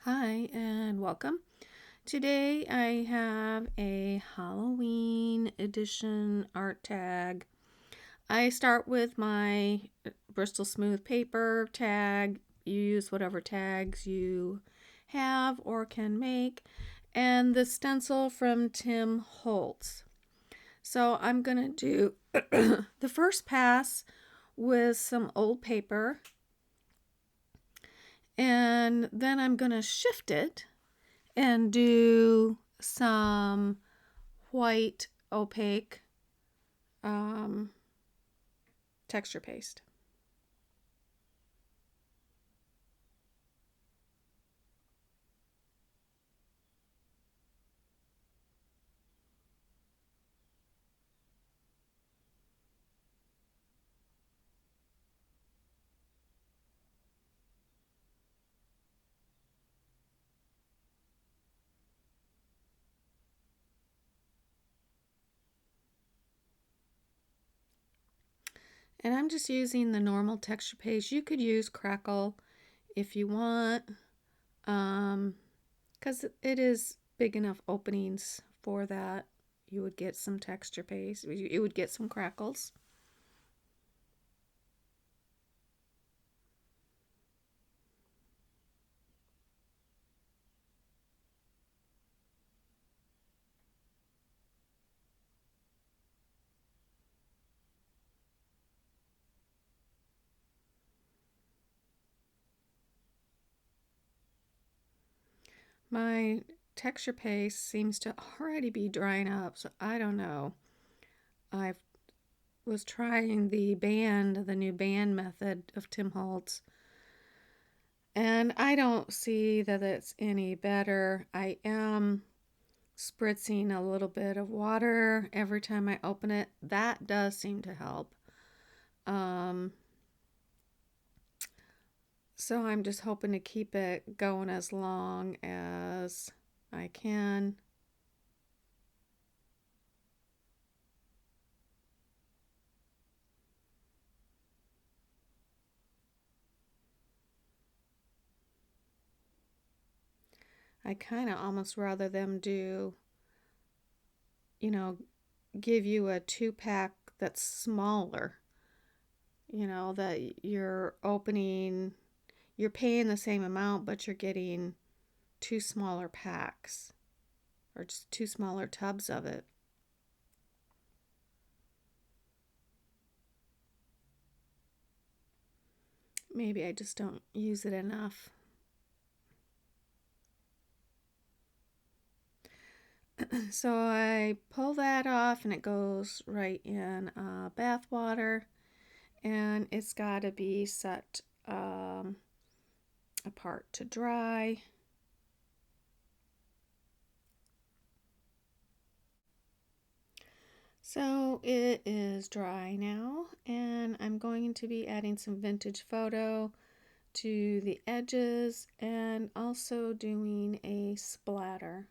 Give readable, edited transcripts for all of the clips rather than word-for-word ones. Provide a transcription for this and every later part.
Hi and welcome. Today I have a Halloween edition art tag. I start with my Bristol Smooth paper tag. You use whatever tags you have or can make. And the stencil from Tim Holtz. So I'm going to do the first pass with some old paper. And then I'm going to shift it and do some white opaque texture paste. And I'm just using the normal texture paste. You could use crackle if you want, because it is big enough openings for that. You would get some texture paste. You would get some crackles. My texture paste seems to already be drying up, so I don't know. I was trying the new band method of Tim Holtz, and I don't see that it's any better. I am spritzing a little bit of water every time I open it. That does seem to help. So I'm just hoping to keep it going as long as I can. I kind of almost rather them do, you know, give you a 2-pack that's smaller. That you're paying the same amount, but you're getting 2 smaller packs or just 2 smaller tubs of it. Maybe I just don't use it enough. So I pull that off and it goes right in bath water, and it's got to be set apart to dry. So it is dry now, and I'm going to be adding some vintage photo to the edges and also doing a splatter.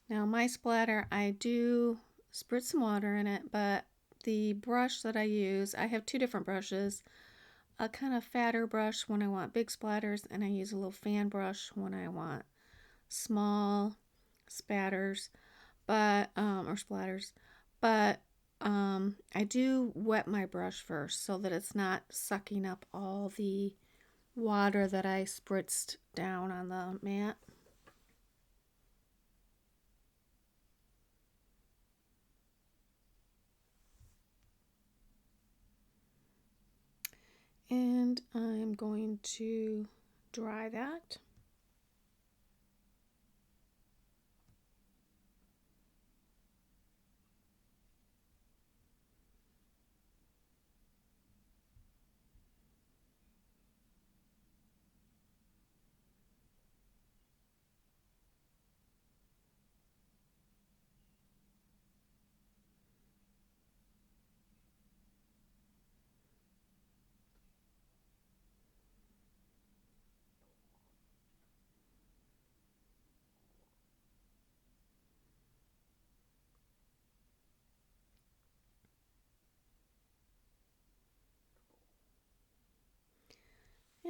Now my splatter, I do spritz some water in it, but the brush that I use, I have 2 different brushes. A kind of fatter brush when I want big splatters, and I use a little fan brush when I want small spatters, but or splatters. But I do wet my brush first so that it's not sucking up all the water that I spritzed down on the mat. And I'm going to dry that.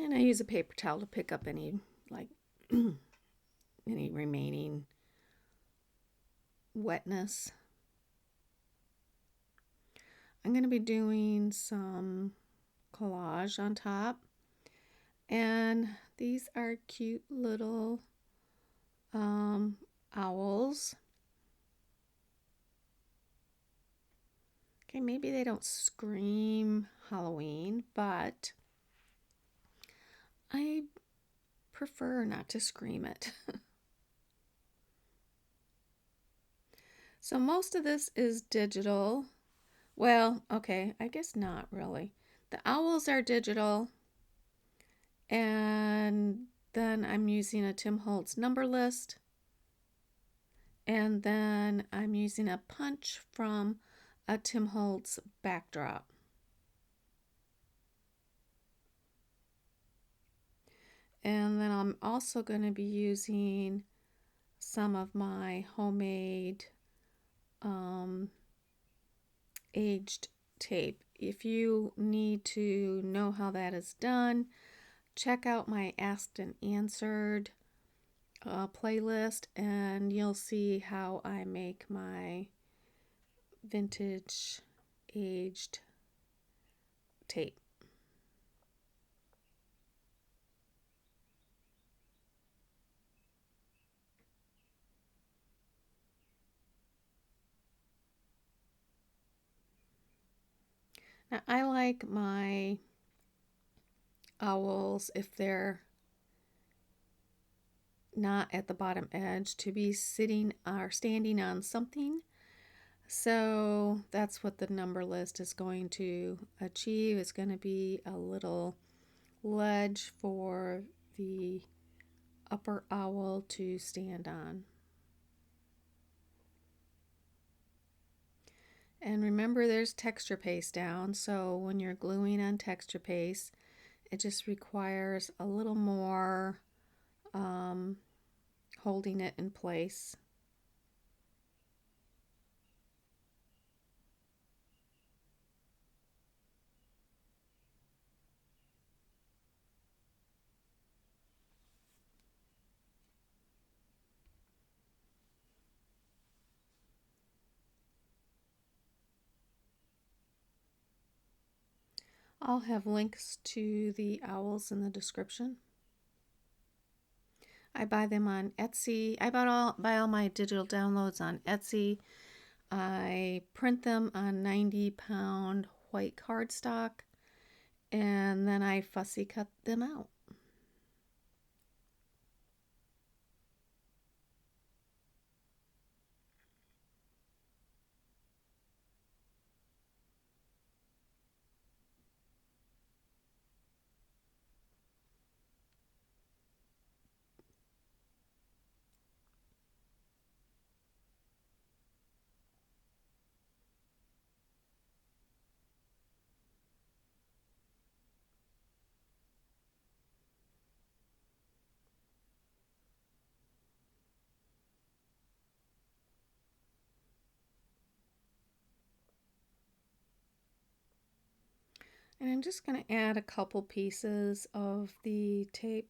And I use a paper towel to pick up any, like, any remaining wetness. I'm going to be doing some collage on top. And these are cute little owls. Okay, maybe they don't scream Halloween, but I prefer not to scream it. So most of this is digital. Well, okay, I guess not really. The owls are digital, and then I'm using a Tim Holtz number list, and then I'm using a punch from a Tim Holtz backdrop. And then I'm also going to be using some of my homemade aged tape. If you need to know how that is done, check out my Asked and Answered playlist, and you'll see how I make my vintage aged tape. Now, I like my owls, if they're not at the bottom edge, to be sitting or standing on something. So that's what the number list is going to achieve. It's going to be a little ledge for the upper owl to stand on. And remember, there's texture paste down, so when you're gluing on texture paste, it just requires a little more holding it in place. I'll have links to the owls in the description. I buy them on Etsy. I buy all my digital downloads on Etsy. I print them on 90-pound white cardstock, and then I fussy cut them out. And I'm just going to add a couple pieces of the tape.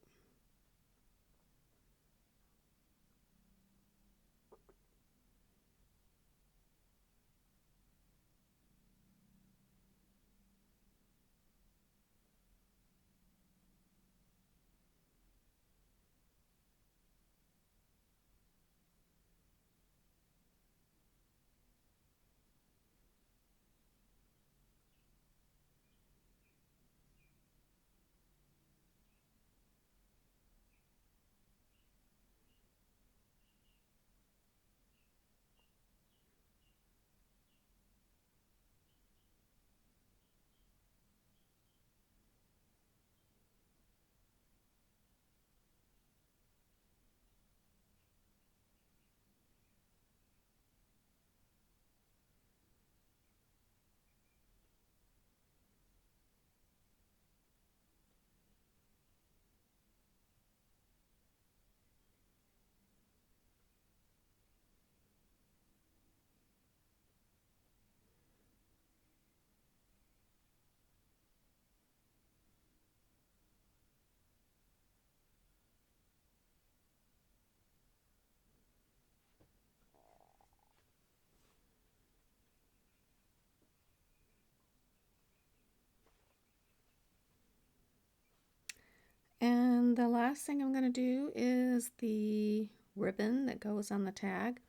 The last thing I'm going to do is the ribbon that goes on the tag.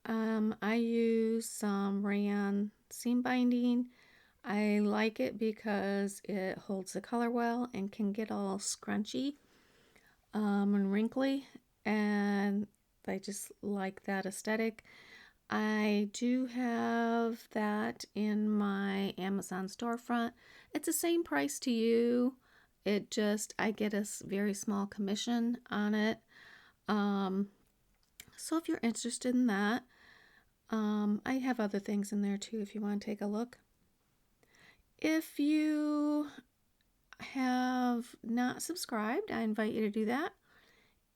I use some rayon seam binding. I like it because it holds the color well and can get all scrunchy and wrinkly, and I just like that aesthetic. I do have that in my Amazon storefront. It's the same price to you. It just, I get a very small commission on it. So if you're interested in that, I have other things in there too if you want to take a look. If you have not subscribed, I invite you to do that.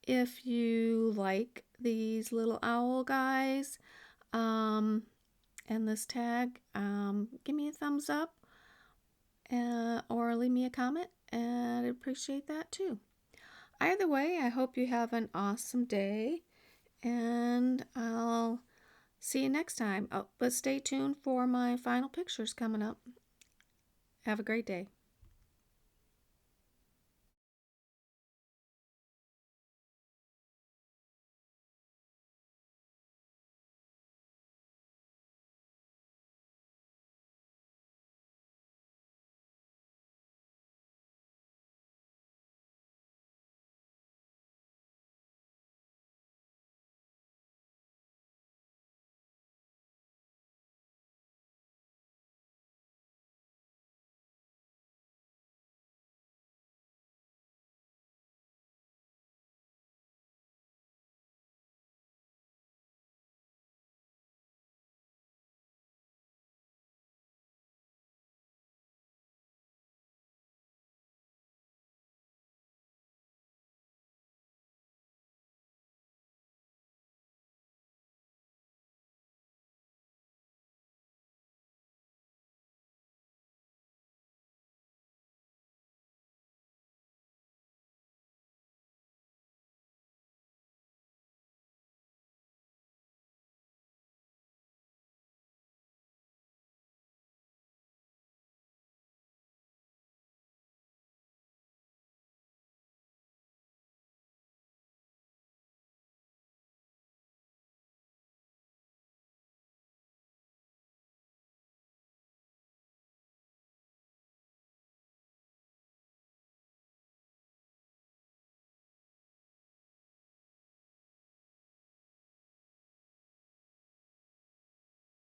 If you like these little owl guys and this tag, give me a thumbs up or leave me a comment, and I'd appreciate that too. Either way, I hope you have an awesome day, and I'll see you next time. Oh, but stay tuned for my final pictures coming up. Have a great day.